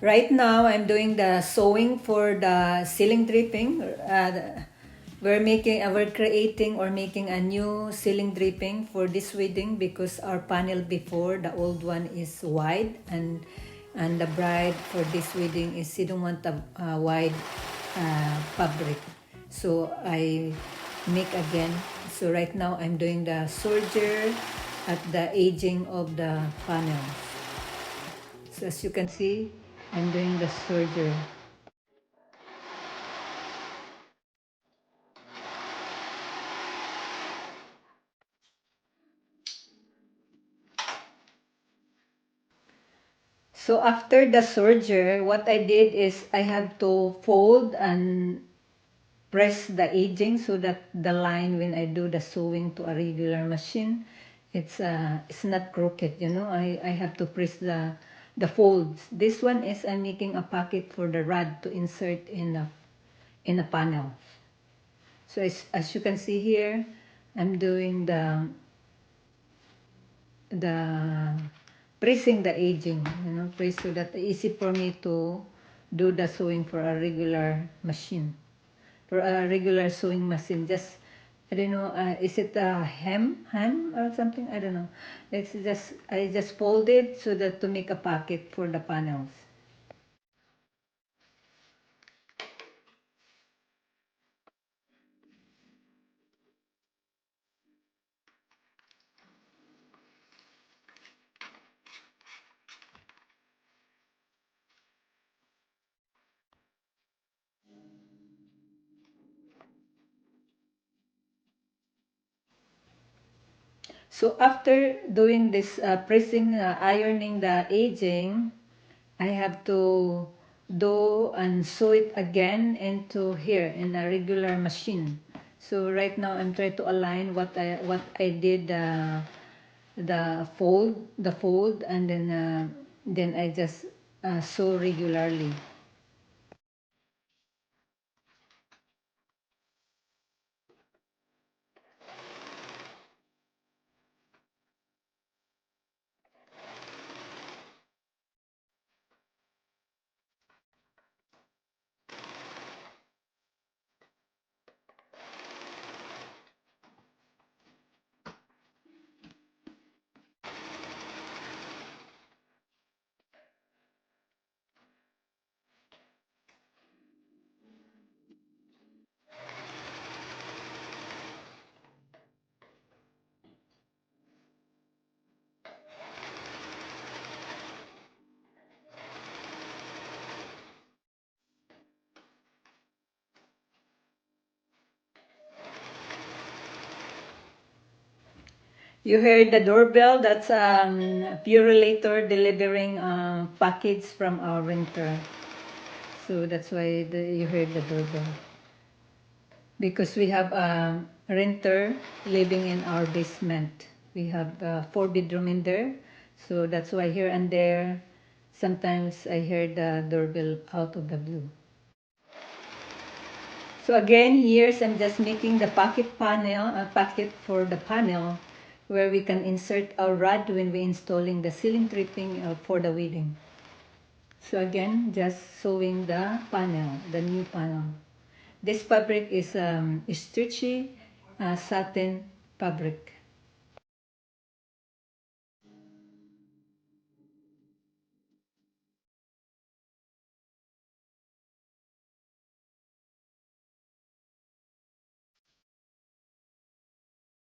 Right now, I'm doing the sewing for the ceiling draping. We're creating or making a new ceiling draping for this wedding because our panel before, the old one is wide, and the bride for this wedding is she don't want a wide fabric. So I make again. So right now, I'm doing the serger at the aging of the panel. So as you can see, I'm doing the serger. So after the serger, what I did is I have to fold and press the edging so that the line when I do the sewing to a regular machine, it's not crooked, you know. I have to press the folds. This one is I'm making a pocket for the rod to insert in a panel. So as you can see here, I'm doing the pressing the aging, you know, press so that easy for me to do the sewing for a regular machine, for a regular sewing machine. Just I don't know, is it a hem or something? I don't know. It's just I just fold it so that to make a pocket for the panels. So after doing this pressing, ironing the aging, I have to do and sew it again into here in a regular machine. So right now I'm trying to align what I did, the fold, and then I just sew regularly. You heard the doorbell? That's Purelator delivering package from our renter. So that's why you heard the doorbell. Because we have a renter living in our basement. We have a 4 bedroom in there. So that's why here and there, sometimes I hear the doorbell out of the blue. So again, here's I'm just making the pocket panel, a pocket for the panel where we can insert our rod when we installing the ceiling tripping for the wedding. So again, just sewing the panel, the new panel. This fabric is stretchy satin fabric.